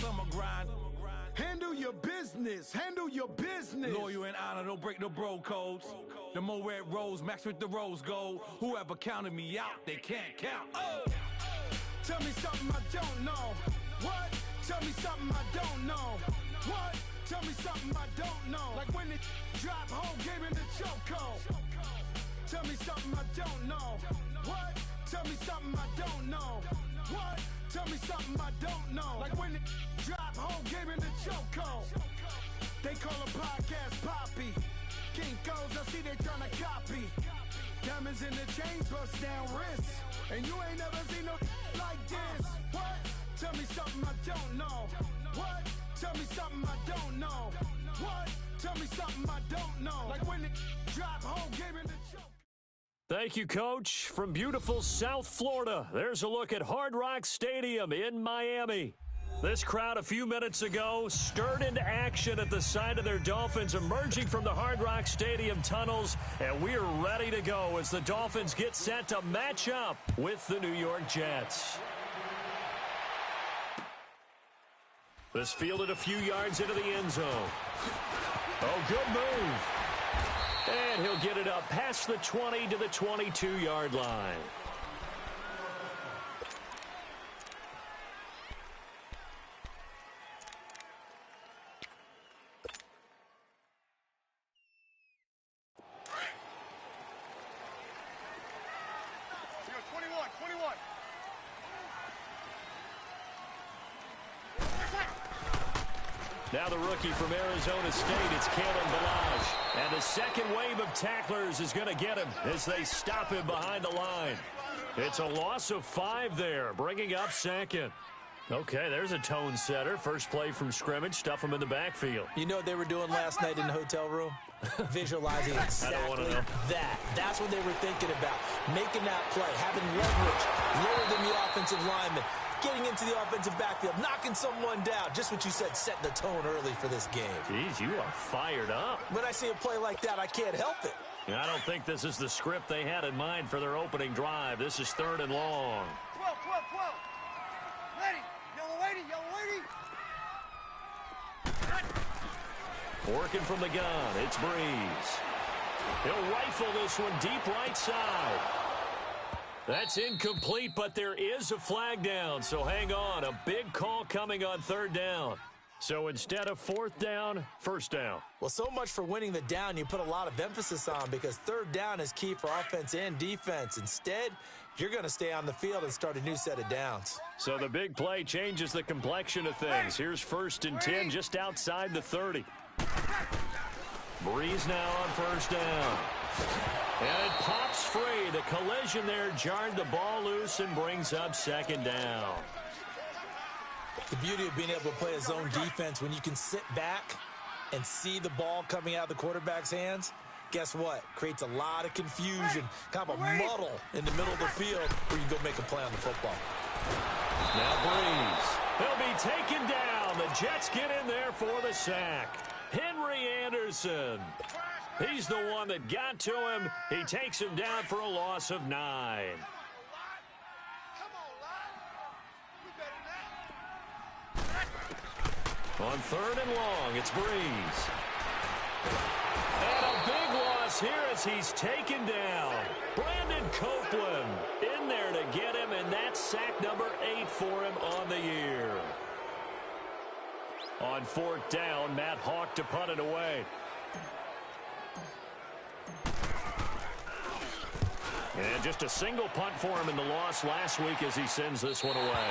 summer grind. Handle your business. Handle your business. Loyal and honor, don't break the bro codes. The more red rose, max with the rose gold. Whoever counted me out, they can't count. Oh! Tell me something I don't know. What? Tell me something I don't know. What? Tell me something I don't know. Like when it drop, whole game in the chokehold. Tell me something I don't know. What? Tell me something I don't know. What? Tell me something I don't know. Like when it drop, whole game in the chokehold. They call a podcast Poppy. Kinkos, I see they tryna copy. Diamonds in the chains, bust down wrists. And you ain't never seen no like this. What? Tell me something I don't know. What? Tell me something I don't know. What? Tell me something I don't know. Like when it drop, whole game in the choke. Thank you, Coach. From beautiful South Florida, there's a look at Hard Rock Stadium in Miami. This crowd a few minutes ago stirred into action at the side of their Dolphins emerging from the Hard Rock Stadium tunnels, and we're ready to go as the Dolphins get set to match up with the New York Jets. This fielded a few yards into the end zone. Oh, good move. And he'll get it up past the 20 to the 22-yard line. Now the rookie from Arizona State, it's Kalen Ballage. And the second wave of tacklers is going to get him as they stop him behind the line. It's a loss of 5 there, bringing up second. Okay, there's a tone setter. First play from scrimmage, stuff him in the backfield. You know what they were doing last night in the hotel room? Visualizing exactly that. That's what they were thinking about. Making that play, having leverage, lower than the offensive lineman. Getting into the offensive backfield, knocking someone down. Just what you said, setting the tone early for this game. Jeez, you are fired up. When I see a play like that, I can't help it. I don't think this is the script they had in mind for their opening drive. This is 3rd and long. 12. Lady, yellow lady. Working from the gun, it's Breeze. He'll rifle this one deep right side. That's incomplete, but there is a flag down, so hang on. A big call coming on 3rd down. So instead of 4th down, 1st down. Well, so much for winning the down you put a lot of emphasis on because 3rd down is key for offense and defense. Instead, you're going to stay on the field and start a new set of downs. So the big play changes the complexion of things. Here's 1st and 10 just outside the 30. Breeze now on 1st down. And it pops free. The collision there jarred the ball loose and brings up 2nd down. The beauty of being able to play a zone defense when you can sit back and see the ball coming out of the quarterback's hands, guess what? Creates a lot of confusion, kind of a muddle in the middle of the field where you can go make a play on the football. Now Breeze. He'll be taken down. The Jets get in there for the sack. Henry Anderson. He's the one that got to him. He takes him down for a loss of 9. On 3rd and long, it's Breeze. And a big loss here as he's taken down. Brandon Copeland in there to get him, and that's sack number 8 for him on the year. On 4th down, Matt Hawk to punt it away. And just a single punt for him in the loss last week as he sends this one away.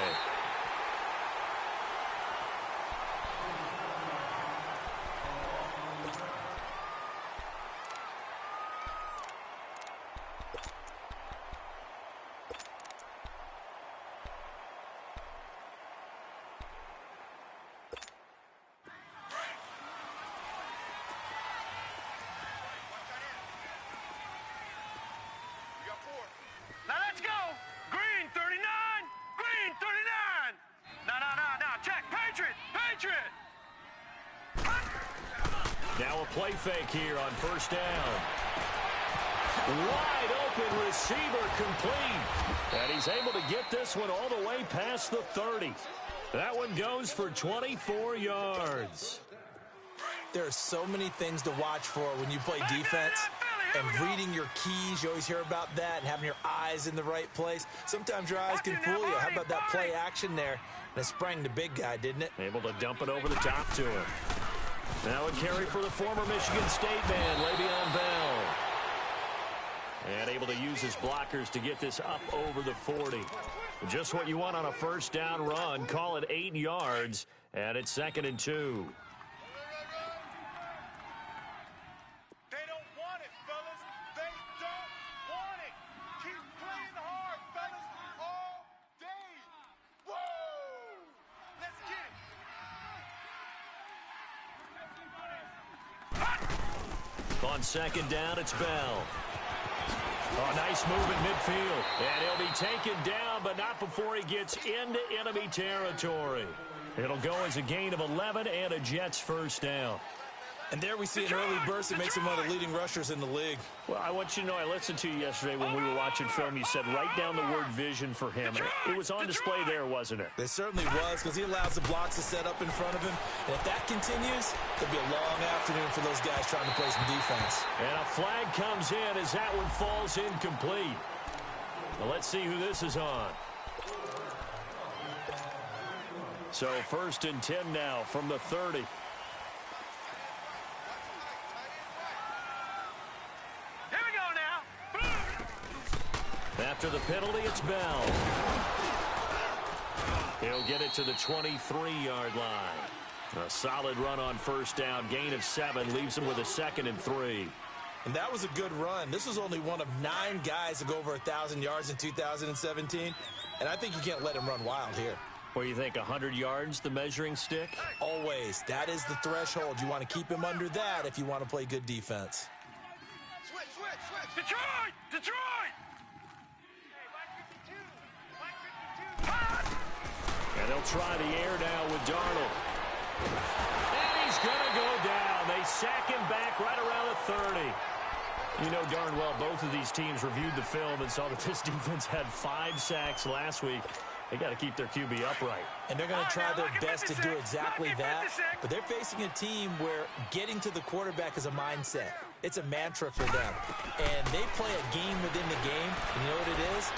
Now let's go. Green 39. Green 39. Now. Check. Patriot. Now a play fake here on 1st down. Wide open receiver complete. And he's able to get this one all the way past the 30. That one goes for 24 yards. There are so many things to watch for when you play defense. And reading your keys, you always hear about that, and having your eyes in the right place. Sometimes your eyes can fool you. How about that play action there? And it sprang the big guy, didn't it? Able to dump it over the top to him. Now a carry for the former Michigan State man, Le'Veon Bell. And able to use his blockers to get this up over the 40. Just what you want on a first down run. Call it 8 yards, and it's 2nd and 2. They don't want it, fellas. They don't want it. Keep playing hard, fellas, all day. Woo! Let's get it. On 2nd down, it's Bell. Oh, nice move in midfield. And he'll be taken down, but not before he gets into enemy territory. It'll go as a gain of 11 and a Jets first down. And there we see an early burst that makes him one of the leading rushers in the league. Well, I want you to know, I listened to you yesterday when we were watching film. You said write down the word vision for him. It was on display there, wasn't it? It certainly was, because he allows the blocks to set up in front of him. And if that continues, it'll be a long afternoon for those guys trying to play some defense. And a flag comes in as that one falls incomplete. Well, let's see who this is on. So 1st and 10 now from the 30. After the penalty, it's Bell. He'll get it to the 23-yard line. A solid run on first down. Gain of 7 leaves him with a 2nd and 3. And that was a good run. This was only one of 9 guys to go over 1,000 yards in 2017. And I think you can't let him run wild here. What do you think, 100 yards, the measuring stick? Always. That is the threshold. You want to keep him under that if you want to play good defense. Switch. Detroit! Detroit! And they'll try the air now with Darnold. And he's going to go down. They sack him back right around the 30. You know darn well both of these teams reviewed the film and saw that this defense had 5 sacks last week. They got to keep their QB upright. And they're going to try their best to do exactly that. But they're facing a team where getting to the quarterback is a mindset. It's a mantra for them. And they play a game within the game. And you know what it is?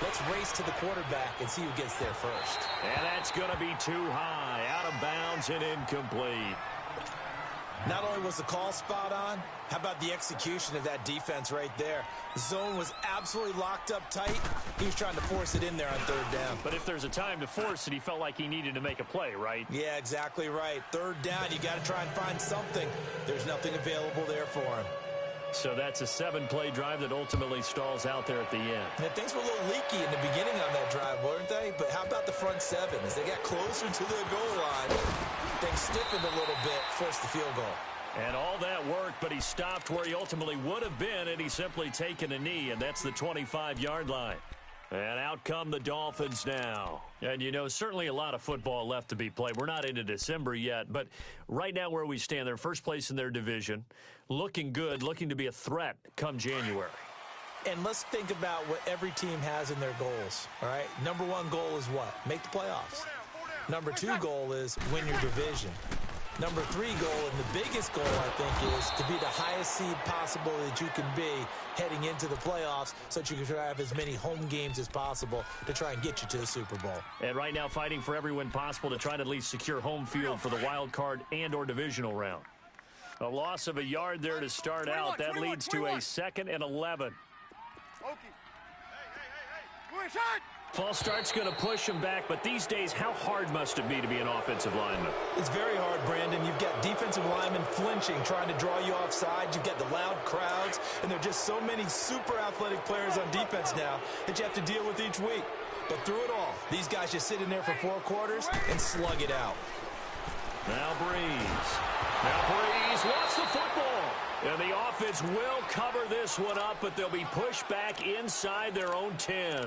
Let's race to the quarterback and see who gets there first. And that's going to be too high. Out of bounds and incomplete. Not only was the call spot on, how about the execution of that defense right there? The zone was absolutely locked up tight. He was trying to force it in there on 3rd down. But if there's a time to force it, he felt like he needed to make a play, right? Yeah, exactly right. 3rd down, you got to try and find something. There's nothing available there for him. So that's a 7-play drive that ultimately stalls out there at the end. Yeah, things were a little leaky in the beginning on that drive, weren't they? But how about the front 7? As they got closer to the goal line, things stiffened a little bit, forced the field goal. And all that worked, but he stopped where he ultimately would have been, and he's simply taken a knee, and that's the 25-yard line. And out come the Dolphins now. And, you know, certainly a lot of football left to be played. We're not into December yet, but right now where we stand, they're first place in their division, looking good, looking to be a threat come January. And let's think about what every team has in their goals, all right? Number 1 goal is what? Make the playoffs. Number 2 goal is win your division. Number 3 goal, and the biggest goal, I think, is to be the highest seed possible that you can be heading into the playoffs so that you can have as many home games as possible to try and get you to the Super Bowl. And right now fighting for every win possible to try to at least secure home field for the wild card and or divisional round. A loss of a yard there to start out. That leads to a 2nd and 11. False start's going to push him back, but these days, how hard must it be to be an offensive lineman? It's very hard, Brandon. You've got defensive linemen flinching, trying to draw you off sides. You've got the loud crowds, and there are just so many super athletic players on defense now that you have to deal with each week. But through it all, these guys just sit in there for 4 quarters and slug it out. Now Breeze wants the football. And the offense will cover this one up, but they'll be pushed back inside their own 10.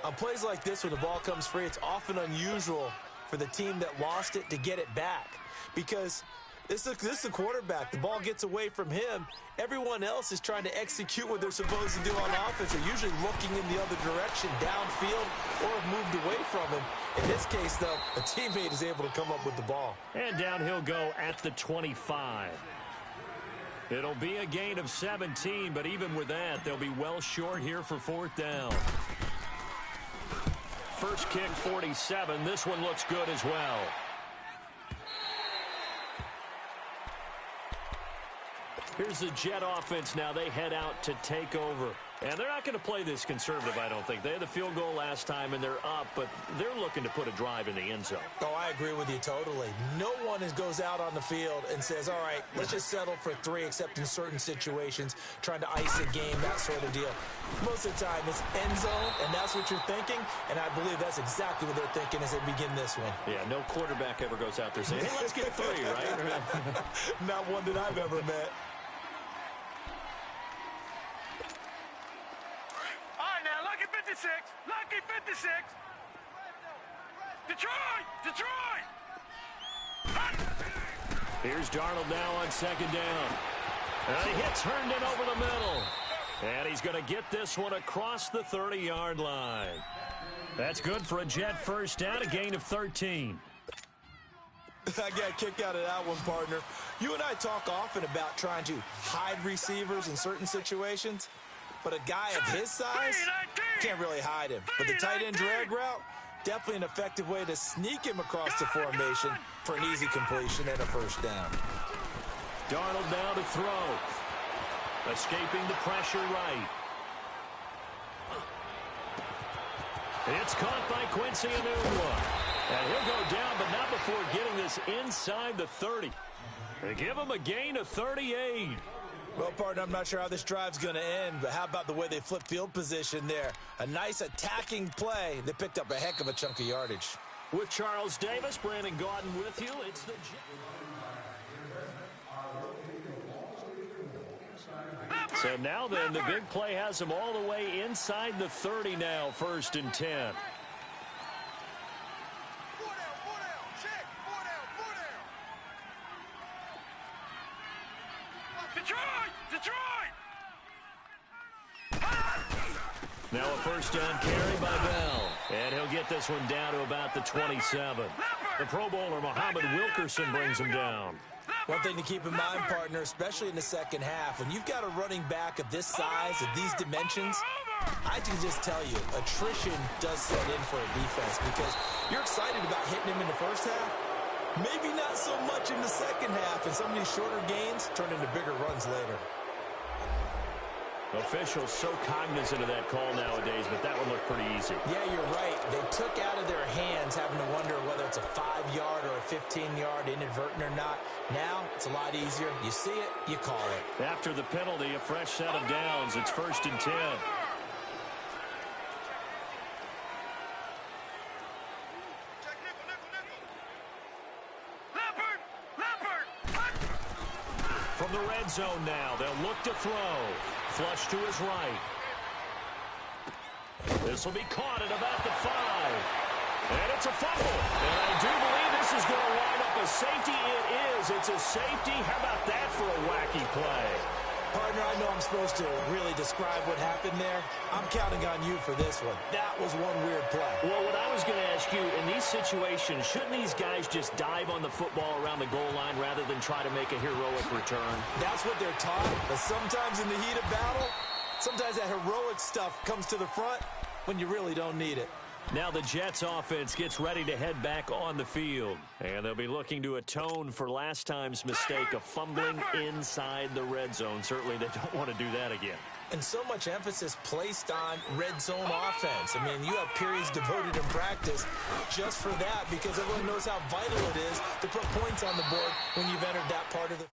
On plays like this, when the ball comes free, it's often unusual for the team that lost it to get it back. Because this is a quarterback. The ball gets away from him. Everyone else is trying to execute what they're supposed to do on offense. They're usually looking in the other direction, downfield, or have moved away from him. In this case, though, a teammate is able to come up with the ball. And down he'll go at the 25. It'll be a gain of 17, but even with that, they'll be well short here for fourth down. First kick, 47. This one looks good as well. Here's the Jet offense now. They head out to take over. And they're not going to play this conservative, I don't think. They had the field goal last time, and they're up, but they're looking to put a drive in the end zone. Oh, I agree with you totally. No one goes out on the field and says, all right, let's just settle for 3, except in certain situations, trying to ice a game, that sort of deal. Most of the time, it's end zone, and that's what you're thinking, and I believe that's exactly what they're thinking as they begin this one. Yeah, no quarterback ever goes out there saying, hey, let's get 3, right? Not one that I've ever met. Lucky 56. Detroit! Here's Darnold now on second down. And he hits Herndon over the middle. And he's going to get this one across the 30-yard line. That's good for a Jet first down, a gain of 13. I got a kick out of that one, partner. You and I talk often about trying to hide receivers in certain situations. But a guy of his size can't really hide him. But the tight end drag route, definitely an effective way to sneak him across the formation for an easy completion and a first down. Darnold now to throw. Escaping the pressure right. It's caught by Quincy Enunwa. And he'll go down, but not before getting this inside the 30. They give him a gain of 38. Well, partner, I'm not sure how this drive's going to end, but how about the way they flip field position there? A nice attacking play. They picked up a heck of a chunk of yardage. With Charles Davis, Brandon Gaudin with you. It's the... So now then, the big play has them all the way inside the 30 now, 1st and 10. Now a first down carry by Bell. And he'll get this one down to about the 27. The Pro Bowler, Muhammad Wilkerson, brings him down. One thing to keep in mind, partner, especially in the second half, when you've got a running back of this size, of these dimensions, I can just tell you, attrition does set in for a defense because you're excited about hitting him in the first half. Maybe not so much in the second half, and some of these shorter gains turn into bigger runs later. Officials so cognizant of that call nowadays, but that one looked pretty easy. Yeah, you're right. They took out of their hands having to wonder whether it's a 5-yard or a 15-yard inadvertent or not. Now, it's a lot easier. You see it, you call it. After the penalty, a fresh set of downs. It's 1st and 10. From the red zone now, they'll look to throw. Flush to his right. This will be caught at about the 5. And it's a fumble. And I do believe this is going to wind up a safety. It is. It's a safety. How about that for a wacky play? Partner, I know I'm supposed to really describe what happened there. I'm counting on you for this one. That was one weird play. Well, what I was going to ask you, in these situations, shouldn't these guys just dive on the football around the goal line rather than try to make a heroic return? That's what they're taught, but sometimes in the heat of battle, sometimes that heroic stuff comes to the front when you really don't need it. Now the Jets offense gets ready to head back on the field. And they'll be looking to atone for last time's mistake of fumbling inside the red zone. Certainly they don't want to do that again. And so much emphasis placed on red zone offense. I mean, you have periods devoted in practice just for that because everyone knows how vital it is to put points on the board when you've entered that part of the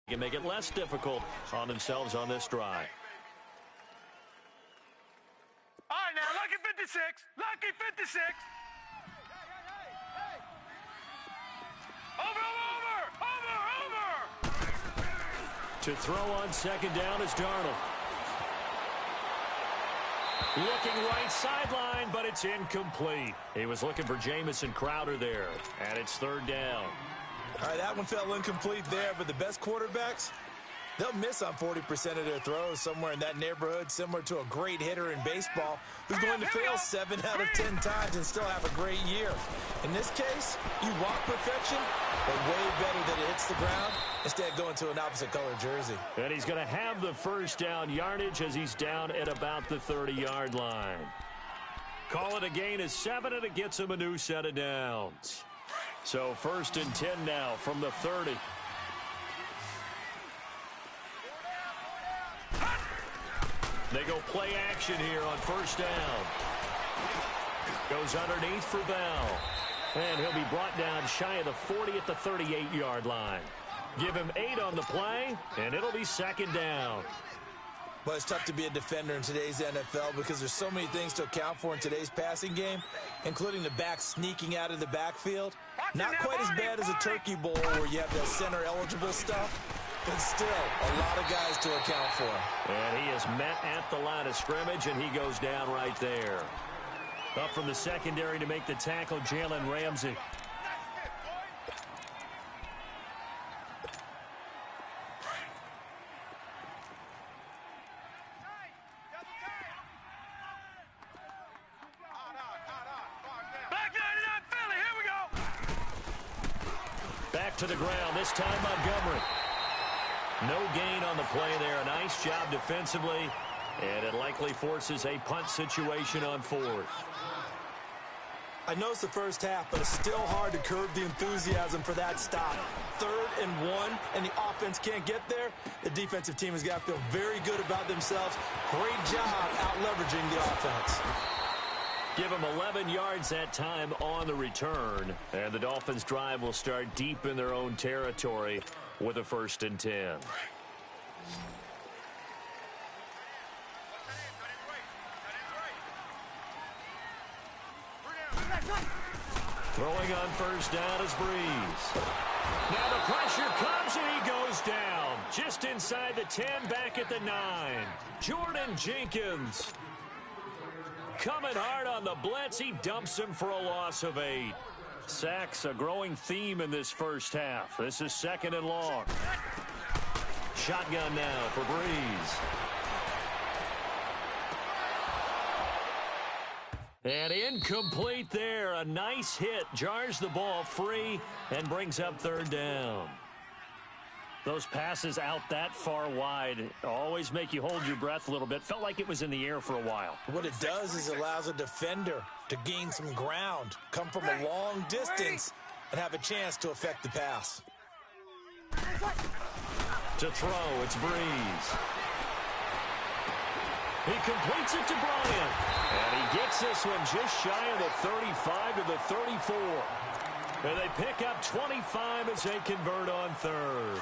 can make it less difficult on themselves on this drive. All right, now, lucky 56. Lucky 56. Over. To throw on second down is Darnold. Looking right sideline, but it's incomplete. He was looking for Jamison Crowder there, and it's 3rd down. All right, that one fell incomplete there, but the best quarterbacks, They'll miss on 40% of their throws, somewhere in that neighborhood, similar to a great hitter in baseball who's going to fail 7 out of 10 times and still have a great year. In this case, you want perfection, but way better that it hits the ground instead of going to an opposite color jersey. And he's going to have the first down yardage as he's down at about the 30-yard line. Call it a gain of 7, and it gets him a new set of downs. So 1st and 10 now from the 30. They go play action here on 1st down. Goes underneath for Bell. And he'll be brought down shy of the 40 at the 38-yard line. Give him 8 on the play, and it'll be 2nd down. But it's tough to be a defender in today's NFL because there's so many things to account for in today's passing game, including the back sneaking out of the backfield. Not quite as bad as a turkey bowl where you have the center-eligible stuff. But still, a lot of guys to account for. And he is met at the line of scrimmage, and he goes down right there. Up from the secondary to make the tackle, Jalen Ramsey. Back to the ground, this time Montgomery. No gain on the play there. A nice job defensively, and it likely forces a punt situation on 4th. I know it's the first half, but it's still hard to curb the enthusiasm for that stop. 3rd and 1, and the offense can't get there. The defensive team has got to feel very good about themselves. Great job out-leveraging the offense. Give them 11 yards that time on the return, and the Dolphins' drive will start deep in their own territory with a 1st and 10. Throwing on 1st down is Breeze. Now the pressure comes and he goes down. Just inside the 10, back at the 9. Jordan Jenkins. Coming hard on the blitz. He dumps him for a loss of 8. Sacks a growing theme in this first half. This is 2nd and long. Shotgun now for Breeze. And incomplete there. A nice hit. Jars the ball free and brings up 3rd down. Those passes out that far wide always make you hold your breath a little bit. Felt like it was in the air for a while. What it does is it allows a defender to gain some ground, come from a long distance, and have a chance to affect the pass. To throw, it's Breeze. He completes it to Bryant. And he gets this one just shy of the 35 to the 34. And they pick up 25 as they convert on 3rd.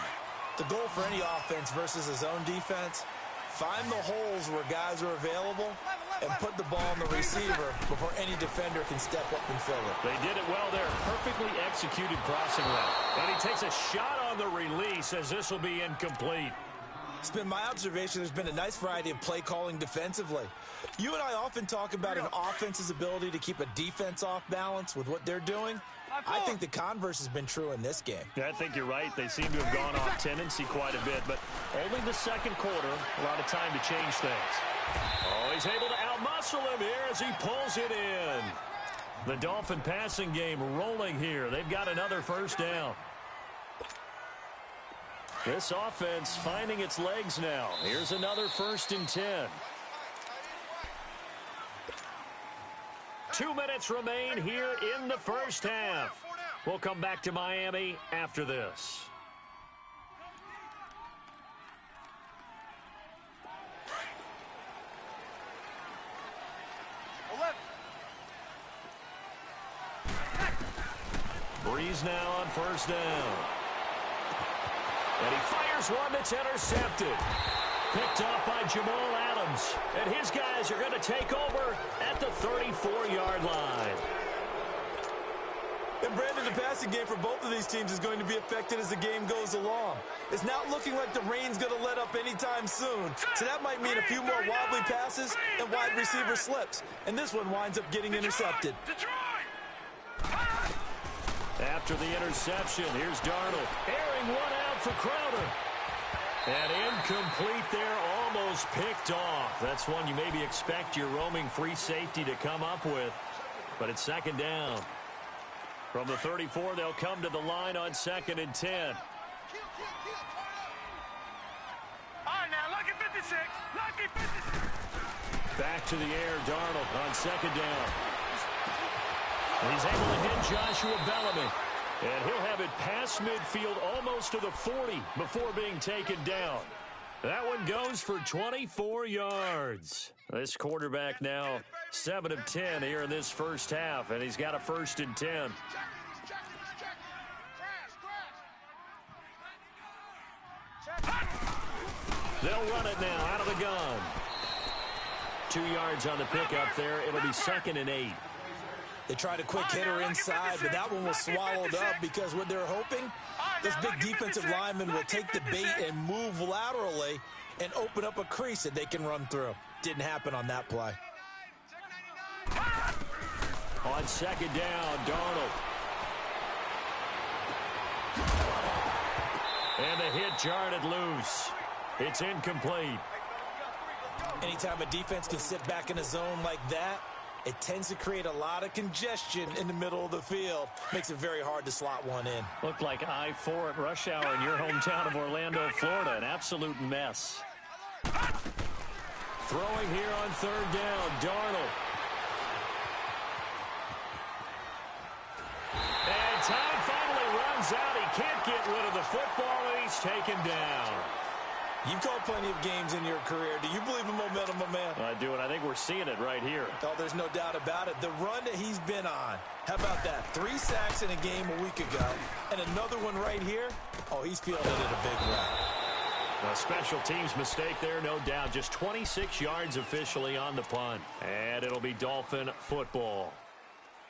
The goal for any offense versus his own defense, find the holes where guys are available and put the ball on the receiver before any defender can step up and fill it. They did it well there. Perfectly executed crossing route. And he takes a shot on the release as this will be incomplete. It's been my observation there's been a nice variety of play calling defensively. You and I often talk about an offense's ability to keep a defense off balance with what they're doing. I think the converse has been true in this game. Yeah, I think you're right. They seem to have gone off tendency quite a bit, but only the 2nd quarter, a lot of time to change things. Oh, he's able to outmuscle him here as he pulls it in. The Dolphin passing game rolling here. They've got another 1st down. This offense finding its legs now. Here's another 1st and 10. 2 minutes remain here in the first half. We'll come back to Miami after this. Breeze now on 1st down. And he fires one that's intercepted. Picked off by Jamal Adams. And his guys are going to take over at the 34-yard line. And Brandon, the passing game for both of these teams is going to be affected as the game goes along. It's not looking like the rain's going to let up anytime soon. So that might mean a few more wobbly passes and wide receiver slips. And this one winds up getting intercepted. After the interception, here's Darnold. Airing one out for Crowder. And incomplete there, almost picked off. That's one you maybe expect your roaming free safety to come up with. But it's second down. From the 34, they'll come to the line on 2nd and 10. All right, now, lucky 56. Lucky 56. Back to the air, Darnold on 2nd down. And he's able to hit Joshua Bellamy. And he'll have it past midfield almost to the 40 before being taken down. That one goes for 24 yards. This quarterback now 7 of 10 here in this first half, and he's got a 1st and 10. They'll run it now out of the gun. 2 yards on the pickup there. It'll be 2nd and 8. They tried a quick hitter inside, but that one was swallowed up because what they're hoping, this big defensive lineman will take the bait and move laterally and open up a crease that they can run through. Didn't happen on that play. On 2nd down, Darnold. And the hit jarred it loose. It's incomplete. Anytime a defense can sit back in a zone like that, it tends to create a lot of congestion in the middle of the field. Makes it very hard to slot one in. Looked like I-4 at rush hour in your hometown of Orlando, Florida. An absolute mess. Throwing here on 3rd down, Darnold. And time finally runs out. He can't get rid of the football, and he's taken down. You've called plenty of games in your career. Do you believe in momentum, my man? I do, and I think we're seeing it right here. Oh, there's no doubt about it. The run that he's been on. How about that? 3 sacks in a game a week ago, and another one right here. Oh, he's feeling it in a big way. A special teams mistake there, no doubt. Just 26 yards officially on the punt. And it'll be Dolphin football.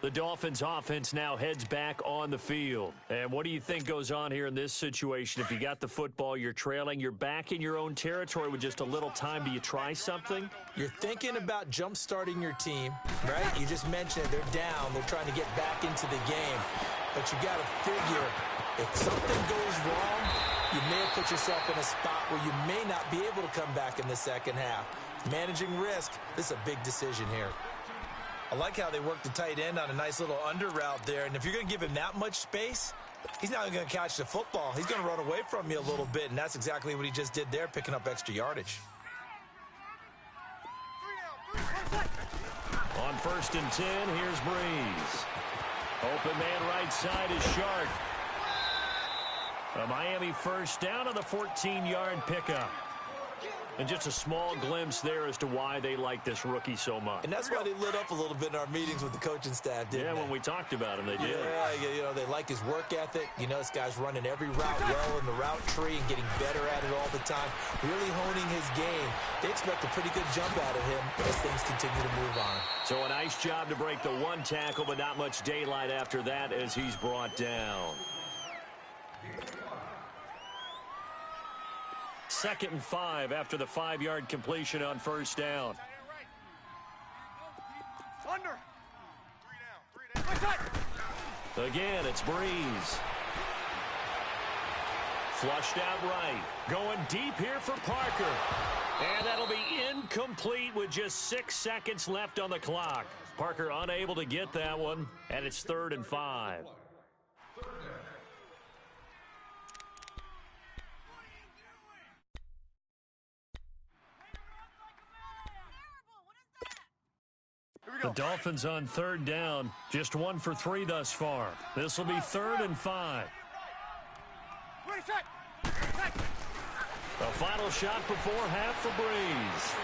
The Dolphins offense now heads back on the field. And what do you think goes on here in this situation? If you got the football, you're trailing, you're back in your own territory with just a little time. Do you try something? You're thinking about jump-starting your team, right? You just mentioned it. They're down. They're trying to get back into the game. But you got to figure, if something goes wrong, you may have put yourself in a spot where you may not be able to come back in the second half. Managing risk, this is a big decision here. I like how they work the tight end on a nice little under route there. And if you're going to give him that much space, he's not going to catch the football. He's going to run away from you a little bit, and that's exactly what he just did there, picking up extra yardage. On 1st and 10, here's Breeze. Open man right side is Shark. A Miami 1st down on the 14-yard pickup. And just a small glimpse there as to why they like this rookie so much. And that's why they lit up a little bit in our meetings with the coaching staff, didn't they? Yeah, when we talked about him, they did. Yeah, you know, they like his work ethic. You know, this guy's running every route well in the route tree and getting better at it all the time. Really honing his game. They expect a pretty good jump out of him as things continue to move on. So a nice job to break the 1 tackle, but not much daylight after that as he's brought down. 2nd and 5 after the 5-yard completion on 1st down. Under. 3 down. Again, it's Breeze. Flushed out right. Going deep here for Parker. And that'll be incomplete with just 6 seconds left on the clock. Parker unable to get that one, and it's 3rd and 5. The Dolphins on 3rd down, just 1 for 3 thus far. This will be 3rd and 5. The final shot before half for Breeze.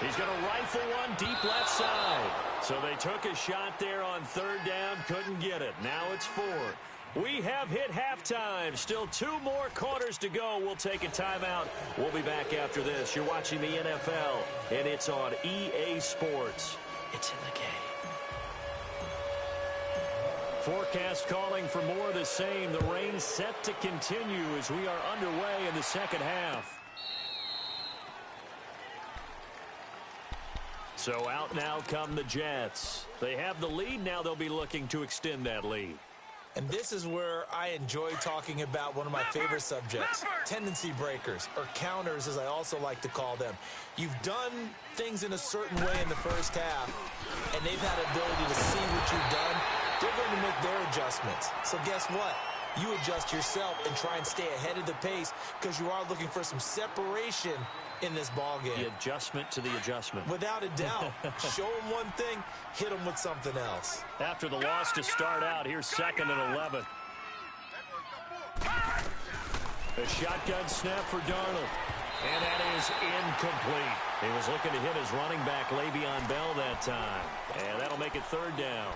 He's going to rifle one deep left side. So they took a shot there on 3rd down, couldn't get it. Now it's 4th. We have hit halftime. Still 2 more quarters to go. We'll take a timeout. We'll be back after this. You're watching the NFL, and it's on EA Sports. It's in the game. Forecast calling for more of the same. The rain set to continue as we are underway in the second half. So out now come the Jets. They have the lead. Now they'll be looking to extend that lead. And this is where I enjoy talking about one of my favorite subjects, tendency breakers, or counters as I also like to call them. You've done things in a certain way in the first half, and they've had ability to see what you've done. They're going to make their adjustments. So guess what? You adjust yourself and try and stay ahead of the pace because you are looking for some separation in this ball game. The adjustment to the adjustment. Without a doubt. Show them one thing, hit them with something else. After the loss to start out, here's 2nd and 11. A shotgun snap for Darnold. And that is incomplete. He was looking to hit his running back, Le'Veon Bell, that time. And that'll make it 3rd down.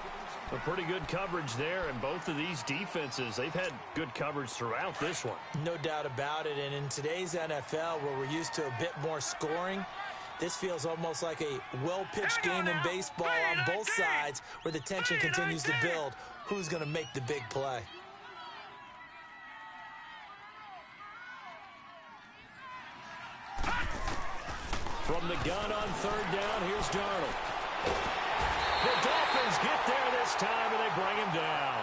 A pretty good coverage there, and both of these defenses, they've had good coverage throughout this one. No doubt about it, and in today's NFL, where we're used to a bit more scoring, this feels almost like a well-pitched game in baseball on both sides, where the tension continues to build. Who's going to make the big play? From the gun on 3rd down, here's Darnold. The Dolphins get there this time, and they bring him down.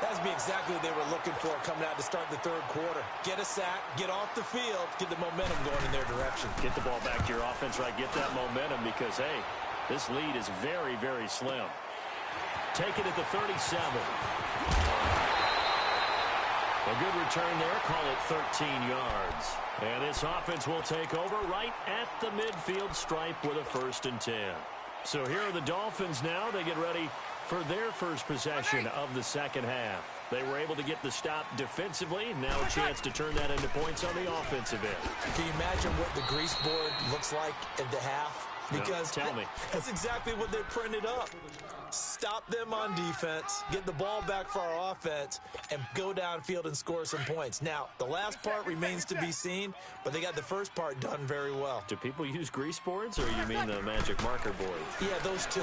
That's be exactly what they were looking for coming out to start the 3rd quarter. Get a sack, get off the field, get the momentum going in their direction. Get the ball back to your offense, right? Get that momentum because, hey, this lead is very, very slim. Take it at the 37. A good return there. Call it 13 yards. And this offense will take over right at the midfield stripe with a 1st and 10. So here are the Dolphins now. They get ready for their first possession of the second half. They were able to get the stop defensively. Now a chance to turn that into points on the offensive end. Can you imagine what the grease board looks like at the half? Because no, tell me. That's exactly what they printed up. Stop them on defense, get the ball back for our offense, and go downfield and score some points. Now, the last part remains to be seen, but they got the first part done very well. Do people use grease boards, or you mean the magic marker boards? Yeah, those two.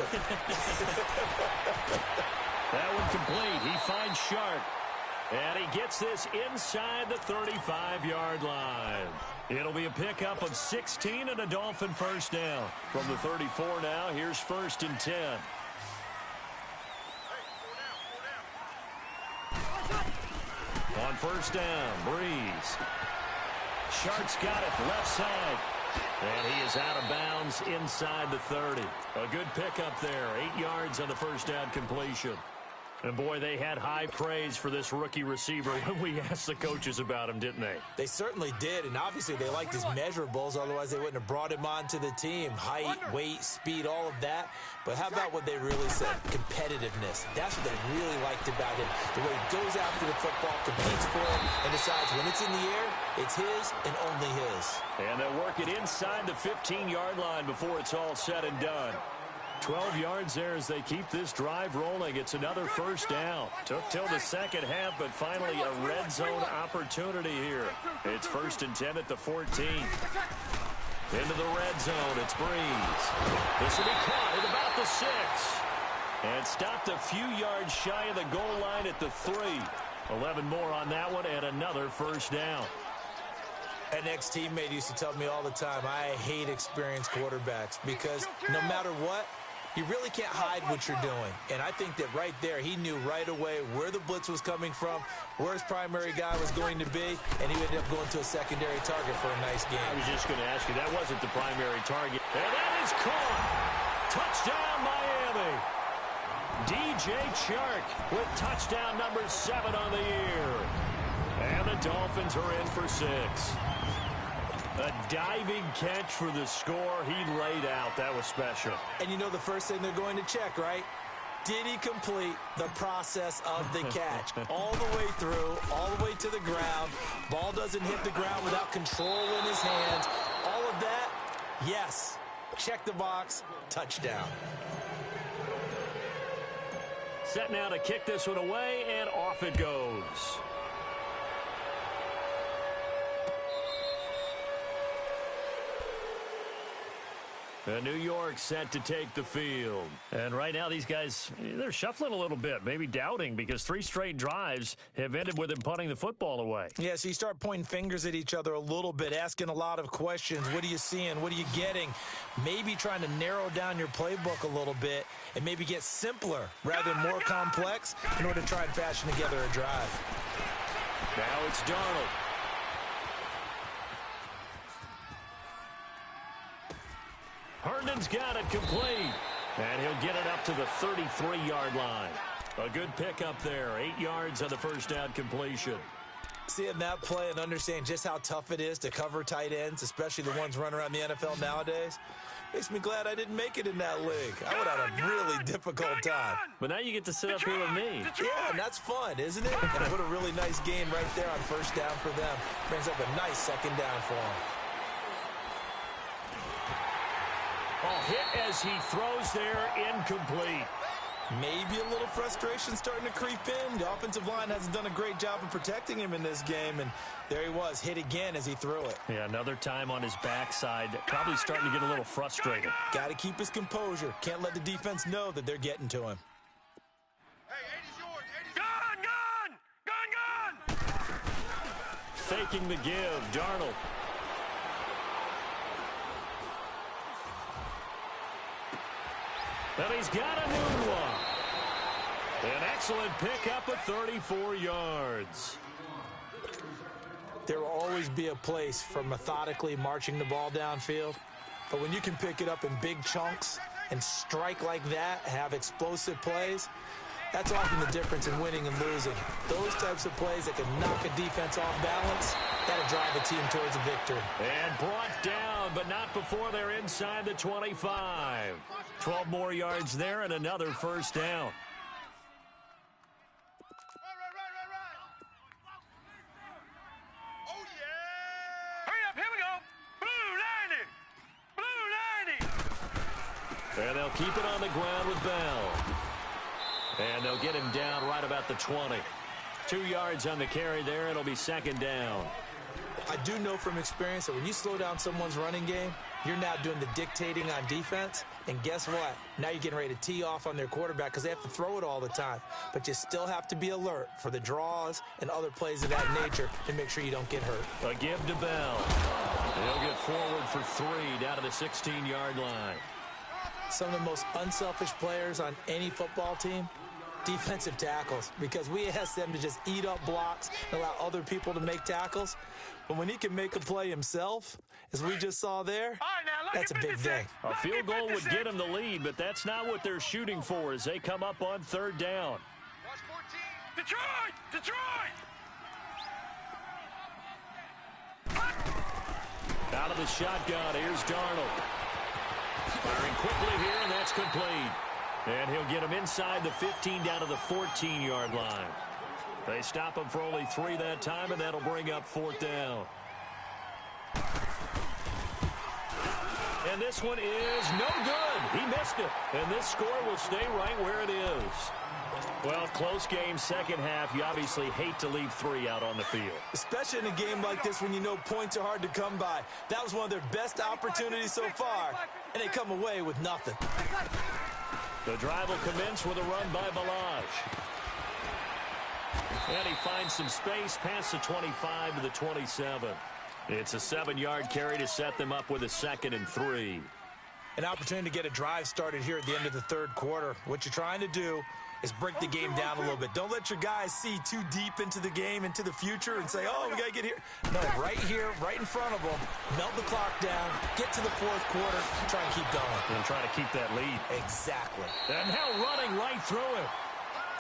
That one complete. He finds Shark. And he gets this inside the 35-yard line. It'll be a pickup of 16 and a Dolphin 1st down. From the 34 now, here's 1st and 10. On 1st down, Breeze. Shark's got it left side. And he is out of bounds inside the 30. A good pickup there. 8 yards on the 1st down completion. And, boy, they had high praise for this rookie receiver when we asked the coaches about him, didn't they? They certainly did, and obviously they liked his measurables. Otherwise, they wouldn't have brought him onto the team. Height, weight, speed, all of that. But how about what they really said? Competitiveness. That's what they really liked about him. The way he goes after the football, competes for it, and decides when it's in the air, it's his and only his. And they'll work it inside the 15-yard line before it's all said and done. 12 yards there as they keep this drive rolling. It's another 1st down. Took till the second half, but finally a red zone opportunity here. It's 1st and 10 at the 14. Into the red zone, it's Breeze. This will be caught at about the 6. And stopped a few yards shy of the goal line at the 3. 11 more on that one, and another 1st down. An ex-teammate used to tell me all the time, I hate experienced quarterbacks because no matter what, you really can't hide what you're doing. And I think that right there, he knew right away where the blitz was coming from, where his primary guy was going to be, and he ended up going to a secondary target for a nice game. I was just going to ask you, that wasn't the primary target. And that is caught. Touchdown, Miami. DJ Chark with touchdown number 7 on the year. And the Dolphins are in for 6. A diving catch for the score. He laid out. That was special. And you know the first thing they're going to check, right? Did he complete the process of the catch? All the way through, all the way to the ground. Ball doesn't hit the ground without control in his hands. All of that, yes. Check the box. Touchdown. Set now to kick this one away, and off it goes. And New York set to take the field. And right now these guys, they're shuffling a little bit, maybe doubting, because 3 straight drives have ended with them punting the football away. Yeah, so you start pointing fingers at each other a little bit, asking a lot of questions. What are you seeing? What are you getting? Maybe trying to narrow down your playbook a little bit and maybe get simpler rather than more complex in order to try and fashion together a drive. Now it's Darnold. Herndon's got it complete. And he'll get it up to the 33-yard line. A good pickup there. 8 yards on the first down completion. Seeing that play and understanding just how tough it is to cover tight ends, especially the ones running around the NFL nowadays, makes me glad I didn't make it in that league. I would have had a really difficult time. But now you get to sit up here with me. Yeah, and that's fun, isn't it? And put a really nice game right there on first down for them. Brings up a nice second down for them. Hit as he throws there, incomplete. Maybe a little frustration starting to creep in. The offensive line hasn't done a great job of protecting him in this game, and there he was, hit again as he threw it. Yeah, another time on his backside, probably starting to get a little frustrated. Got to keep his composure. Can't let the defense know that they're getting to him. Hey, 80's yours. 80's Gun, gun! Gun, gun! Faking the give, Darnold. And he's got a new one. An excellent pickup of 34 yards. There will always be a place for methodically marching the ball downfield. But when you can pick it up in big chunks and strike like that, have explosive plays, that's often the difference in winning and losing. Those types of plays that can knock a defense off balance, that'll drive a team towards a victory. And brought down, but not before they're inside the 25. 12 more yards there and another first down. Oh, yeah! Hurry up, here we go! Blue 90! Blue 90! And they'll keep it on the ground with Bell. And they'll get him down right about the 20. 2 yards on the carry there. It'll be second down. I do know from experience that when you slow down someone's running game, you're now doing the dictating on defense. And guess what? Now you're getting ready to tee off on their quarterback because they have to throw it all the time. But you still have to be alert for the draws and other plays of that nature to make sure you don't get hurt. A give to Bell. He'll get forward for 3 down to the 16-yard line. Some of the most unselfish players on any football team, defensive tackles, because we ask them to just eat up blocks and allow other people to make tackles. But when he can make a play himself, as we just saw there, that's a big day. A field goal would get him the lead, but that's not what they're shooting for as they come up on third down. Watch 14. Detroit! Detroit! Out of the shotgun, here's Darnold. Firing quickly here, and that's complete. And he'll get him inside the 15 down to the 14-yard line. They stop him for only 3 that time, and that'll bring up fourth down. And this one is no good. He missed it. And this score will stay right where it is. Well, close game, second half. You obviously hate to leave 3 out on the field. Especially in a game like this when you know points are hard to come by. That was one of their best opportunities so far, and they come away with nothing. The drive will commence with a run by Balazs. And he finds some space past the 25 to the 27. It's a 7-yard carry to set them up with a 2nd and 3. An opportunity to get a drive started here at the end of the third quarter. What you're trying to do is break the game down a little bit. Don't let your guys see too deep into the game, into the future, and say, oh, we got to get here. No, right here, right in front of them, melt the clock down, get to the fourth quarter, try and keep going. And try to keep that lead. Exactly. And now running right through it.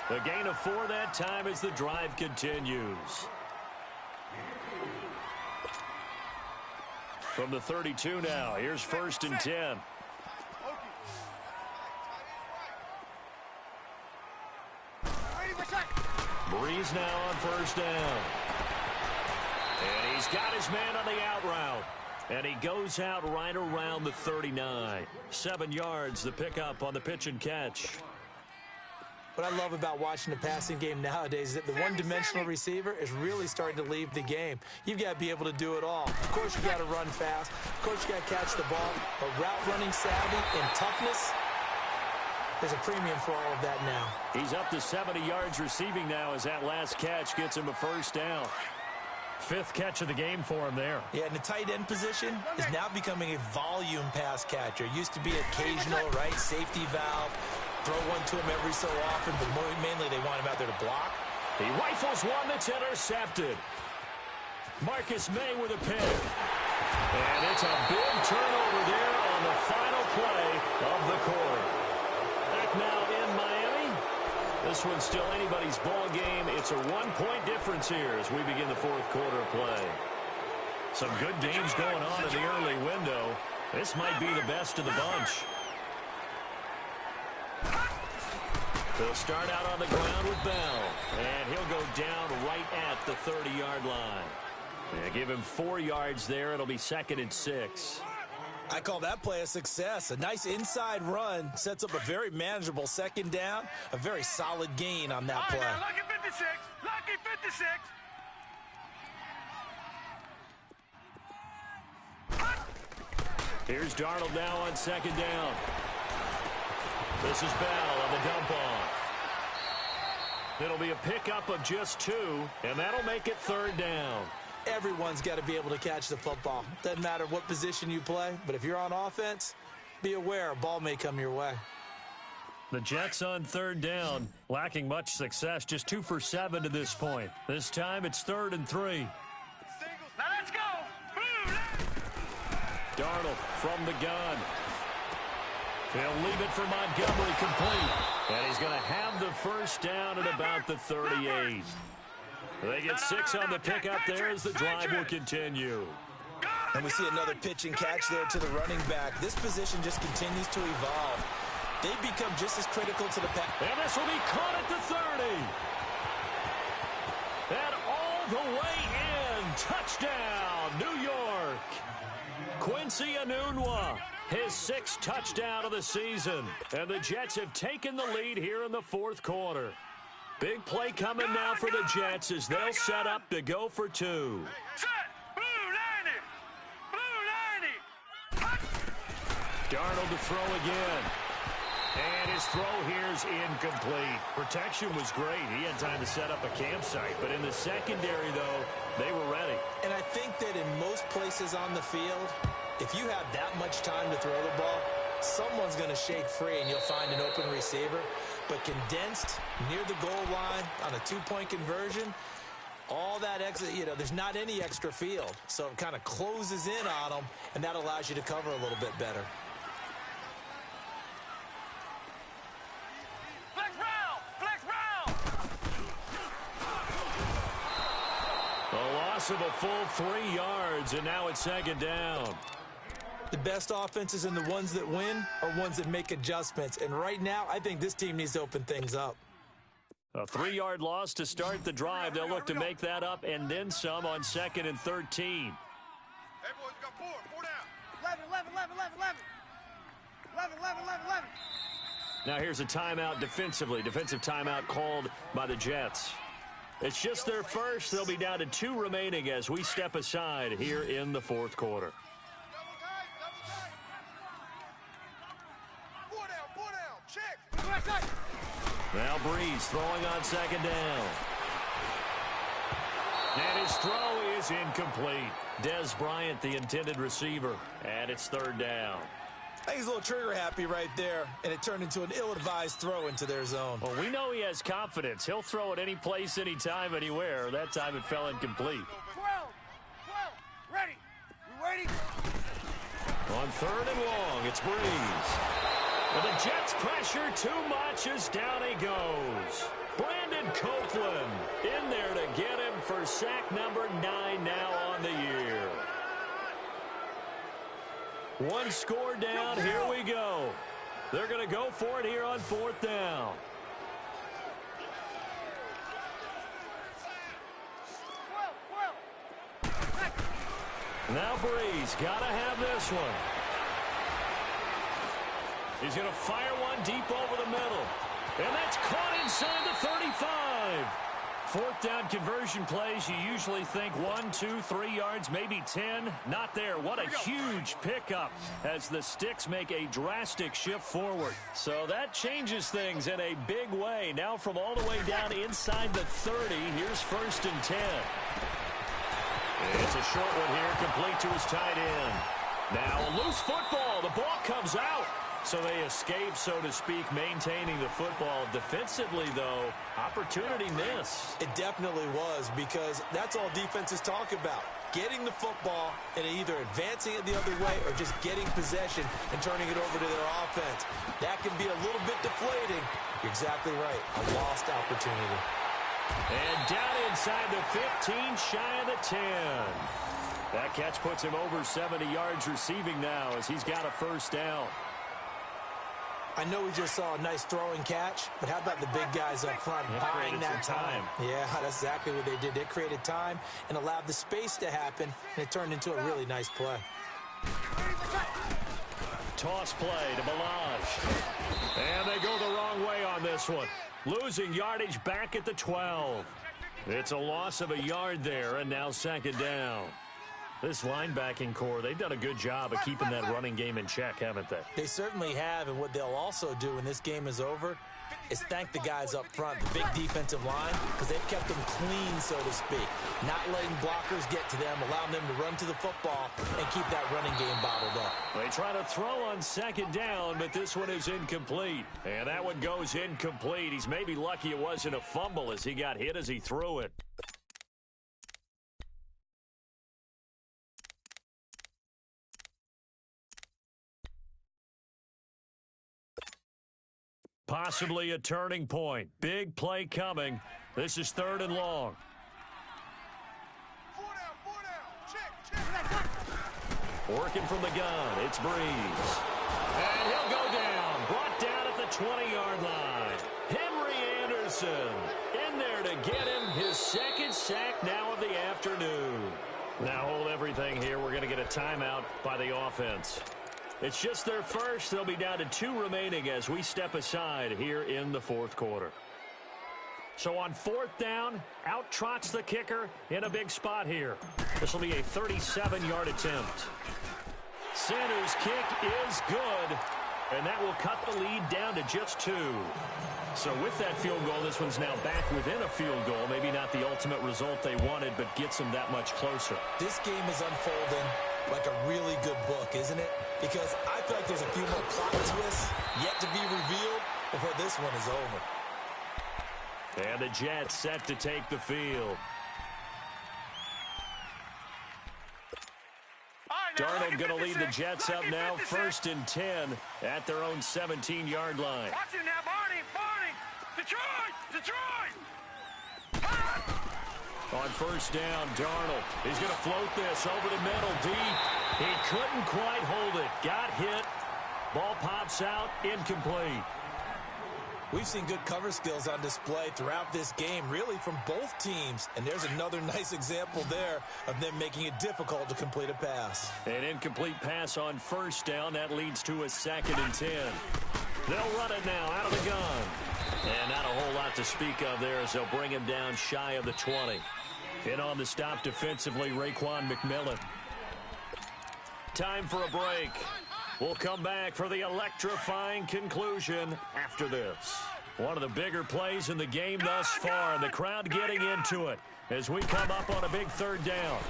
A gain of 4 that time as the drive continues. From the 32 now, here's 1st and 10. Breeze now on first down. And he's got his man on the out route. And he goes out right around the 39. 7 yards, the pickup on the pitch and catch. What I love about watching the passing game nowadays is that the one-dimensional receiver is really starting to leave the game. You've got to be able to do it all. Of course, you got to run fast. Of course, you got to catch the ball. But route running savvy and toughness, there's a premium for all of that now. He's up to 70 yards receiving now as that last catch gets him a first down. 5th catch of the game for him there. Yeah, and the tight end position is now becoming a volume pass catcher. Used to be occasional, right, safety valve, throw one to him every so often, but mainly they want him out there to block. He rifles one that's intercepted. Marcus May with a pick. And it's a big turnover there on the final play of the quarter. Back now in Miami. This one's still anybody's ball game. It's a 1-point difference here as we begin the 4th quarter of play. Some good games going on in the early window. This might be the best of the bunch. They'll start out on the ground with Bell, and he'll go down right at the 30-yard line. Yeah, give him 4 yards there. It'll be 2nd and 6. I call that play a success. A nice inside run sets up a very manageable 2nd down, a very solid gain on that play. Lucky 56. Lucky 56. Here's Darnold now on 2nd down. This is Bell on the dump off. It'll be a pickup of just 2, and that'll make it 3rd down. Everyone's got to be able to catch the football. Doesn't matter what position you play, but if you're on offense, be aware a ball may come your way. The Jets on 3rd down, lacking much success, just 2 for 7 to this point. This time it's 3rd and 3. Now let's go. Boom. Darnold from the gun. He'll leave it for Montgomery complete. And he's going to have the first down at about the 38. They get 6 on the pickup there as the drive will continue. And we see another pitch and catch there to the running back. This position just continues to evolve. They become just as critical to the pass. And this will be caught at the 30. And all the way in. Touchdown, New York. Quincy Enunwa, his 6th touchdown of the season. And the Jets have taken the lead here in the 4th quarter. Big play coming now for the Jets as they'll set up to go for 2. Set. Blue 90. Blue 90. Darnold to throw again. And his throw here's incomplete. Protection was great. He had time to set up a campsite. But in the secondary, though, they were ready. And I think that in most places on the field, if you have that much time to throw the ball, someone's going to shake free and you'll find an open receiver. But condensed near the goal line on a 2-point conversion, all that extra, there's not any extra field. So it kind of closes in on them, and that allows you to cover a little bit better. Flex round. Flex round. A loss of a full 3 yards, and now it's 2nd down. The best offenses and the ones that win are ones that make adjustments. And right now, I think this team needs to open things up. A 3-yard loss to start the drive. They'll look to make that up and then some on 2nd and 13. Hey, boys, we got 4 down. 11. Now here's a timeout defensively. Defensive timeout called by the Jets. It's just their first. They'll be down to 2 remaining as we step aside here in the 4th quarter. Now Breeze throwing on 2nd down. And his throw is incomplete. Dez Bryant, the intended receiver. And it's 3rd down. I think he's a little trigger happy right there, and it turned into an ill-advised throw into their zone. Well, we know he has confidence. He'll throw it any place, anytime, anywhere. That time it fell incomplete. 12. Ready. You ready? On 3rd and long, it's Breeze. And the Jets pressure too much as down he goes. Brandon Copeland in there to get him for sack number 9 now on the year. 1 score down. Here we go. They're going to go for it here on 4th down. Now Breeze got to have this one. He's going to fire one deep over the middle. And that's caught inside the 35. Fourth down conversion plays, you usually think 1, 2, 3 yards, maybe 10. Not there. What a huge pickup as the Sticks make a drastic shift forward. So that changes things in a big way. Now from all the way down inside the 30, here's 1st and 10. It's a short one here, complete to his tight end. Now a loose football. The ball comes out. So they escape, so to speak, maintaining the football. Defensively, though, opportunity miss. It definitely was, because that's all defenses talk about. Getting the football and either advancing it the other way or just getting possession and turning it over to their offense. That can be a little bit deflating. You're exactly right. A lost opportunity. And down inside the 15, shy of the 10. That catch puts him over 70 yards receiving now as he's got a 1st down. I know we just saw a nice throwing catch, but how about the big guys up front buying that time? Yeah, that's exactly what they did. They created time and allowed the space to happen, and it turned into a really nice play. Toss play to Balaj. And they go the wrong way on this one. Losing yardage back at the 12. It's a loss of a yard there, and now 2nd down. This linebacking core, they've done a good job of keeping that running game in check, haven't they? They certainly have, and what they'll also do when this game is over is thank the guys up front, the big defensive line, because they've kept them clean, so to speak. Not letting blockers get to them, allowing them to run to the football and keep that running game bottled up. They try to throw on 2nd down, but this one is incomplete. And that one goes incomplete. He's maybe lucky it wasn't a fumble as he got hit as he threw it. Possibly a turning point. Big play coming. This is 3rd and long. 4 down. Check. Working from the gun. It's Breeze. And he'll go down. Brought down at the 20-yard line. Henry Anderson in there to get him his 2nd sack now of the afternoon. Now hold everything here. We're going to get a timeout by the offense. It's just their first. They'll be down to 2 remaining as we step aside here in the 4th quarter. So on 4th down, out trots the kicker in a big spot here. This will be a 37-yard attempt. Sanders' kick is good, and that will cut the lead down to just 2. So with that field goal, this one's now back within a field goal. Maybe not the ultimate result they wanted, but gets them that much closer. This game is unfolding like a really good book, isn't it? Because I feel like there's a few more plot twists yet to be revealed before this one is over. And the Jets set to take the field. Darnold going to lead the Jets up now, 1st and 10 at their own 17-yard line. Watch it now, Barney. Detroit. On 1st down, Darnold. He's going to float this over the middle deep. He couldn't quite hold it. Got hit. Ball pops out. Incomplete. We've seen good cover skills on display throughout this game, really from both teams. And there's another nice example there of them making it difficult to complete a pass. An incomplete pass on 1st down. That leads to a 2nd and 10. They'll run it now out of the gun. And not a whole lot to speak of there as they'll bring him down shy of the 20. In on the stop defensively, Raekwon McMillan. Time for a break. We'll come back for the electrifying conclusion after this. One of the bigger plays in the game thus far. The crowd getting into it as we come up on a big 3rd down.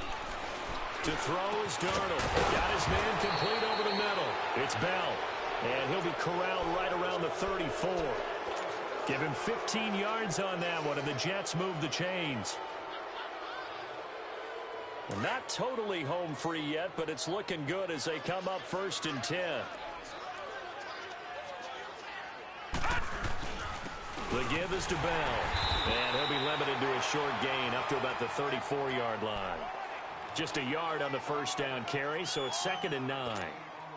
To throw is Darnold. Got his man complete over the middle. It's Bell. And he'll be corralled right around the 34. Give him 15 yards on that one, and the Jets move the chains. Well, not totally home free yet, but it's looking good as they come up 1st and 10. The give is to Bell. And he'll be limited to a short gain up to about the 34-yard line. Just a yard on the 1st down carry, so it's 2nd and 9.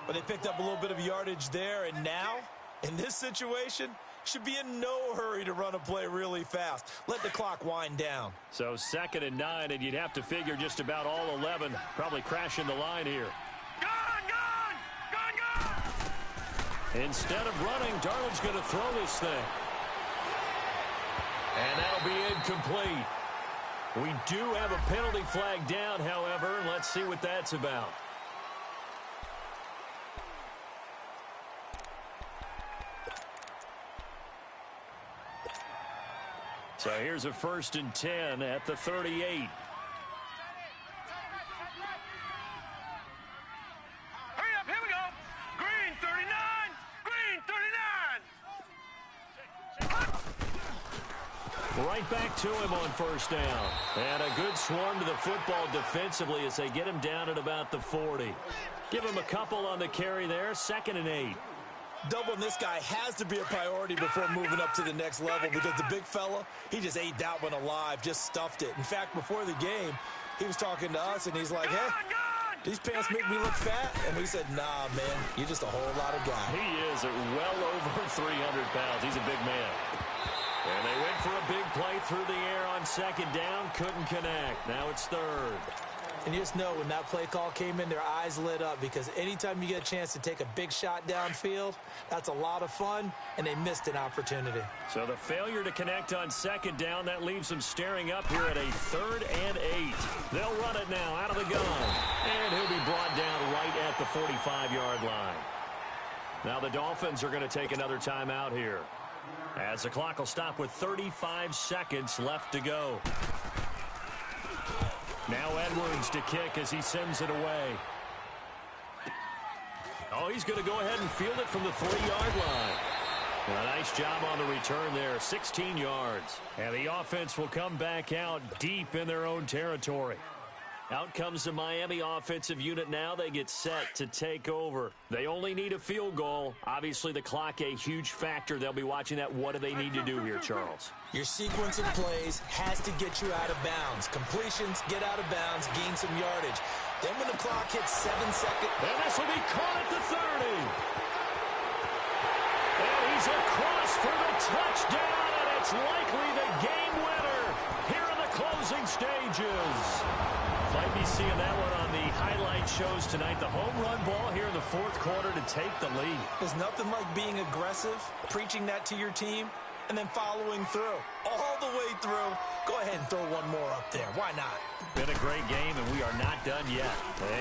But they picked up a little bit of yardage there, and now, in this situation, should be in no hurry to run a play really fast. Let the clock wind down. So 2nd and 9, and you'd have to figure just about all 11 probably crashing the line here. Instead of running, Darnold's going to throw this thing. And that'll be incomplete. We do have a penalty flag down, however. Let's see what that's about. So here's a 1st and 10 at the 38. Hurry up, here we go. Green 39, green 39. Right back to him on 1st down. And a good swarm to the football defensively as they get him down at about the 40. Give him a couple on the carry there, 2nd and 8. Doubling this guy has to be a priority before moving up to the next level because the big fella, he just ate that one alive, just stuffed it. In fact, before the game, he was talking to us, and he's like, hey, these pants make me look fat? And we said, nah, man, you're just a whole lot of guy. He is at well over 300 pounds. He's a big man. And they went for a big play through the air on 2nd down, couldn't connect. Now it's 3rd. And you just know when that play call came in, their eyes lit up because anytime you get a chance to take a big shot downfield, that's a lot of fun, and they missed an opportunity. So the failure to connect on 2nd down, that leaves them staring up here at a 3rd and 8. They'll run it now out of the gun. And he'll be brought down right at the 45-yard line. Now the Dolphins are going to take another timeout here, as the clock will stop with 35 seconds left to go. Now Edwards to kick as he sends it away. Oh, he's going to go ahead and field it from the 3-yard line. A nice job on the return there, 16 yards. And the offense will come back out deep in their own territory. Out comes the Miami offensive unit now. They get set to take over. They only need a field goal. Obviously, the clock a huge factor. They'll be watching that. What do they need to do here, Charles? Your sequence of plays has to get you out of bounds. Completions, get out of bounds, gain some yardage. Then when the clock hits 7 seconds. And this will be caught at the 30. And he's across for the touchdown, and it's likely the game winner here in the closing stages. Might be seeing that one on the highlight shows tonight. The home run ball here in the 4th quarter to take the lead. There's nothing like being aggressive, preaching that to your team, and then following through. All the way through. Go ahead and throw one more up there. Why not? Been a great game, and we are not done yet.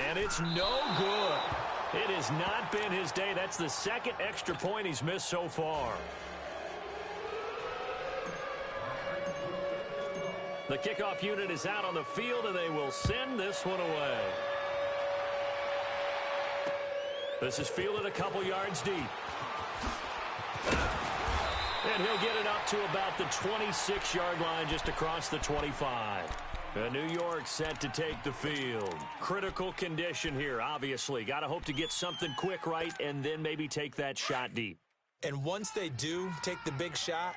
And it's no good. It has not been his day. That's the 2nd extra point he's missed so far. The kickoff unit is out on the field, and they will send this one away. This is fielded a couple yards deep. And he'll get it up to about the 26-yard line, just across the 25. New York set to take the field. Critical condition here, obviously. Got to hope to get something quick right and then maybe take that shot deep. And once they do take the big shot,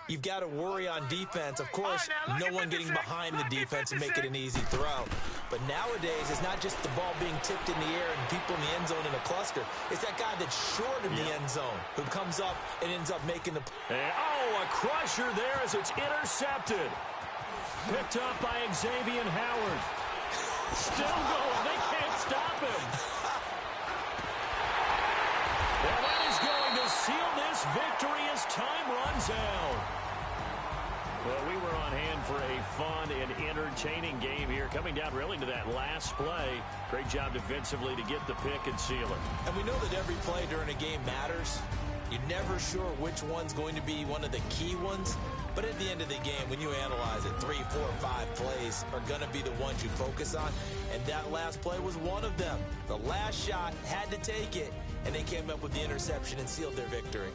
you've got to worry on defense. Of course, no one getting behind the defense and make it an easy throw. But nowadays, it's not just the ball being tipped in the air and people in the end zone in a cluster. It's that guy that's short of the end zone who comes up and ends up making the... a crusher there as it's intercepted. Picked up by Xavier Howard. Still going. They can't stop him. And that is going to seal this victory as time runs out. Well, we were on hand for a fun and entertaining game here, coming down really to that last play. Great job defensively to get the pick and seal it. And we know that every play during a game matters. You're never sure which one's going to be one of the key ones. But at the end of the game, when you analyze it, 3, 4, 5 plays are going to be the ones you focus on. And that last play was one of them. The last shot had to take it, and they came up with the interception and sealed their victory.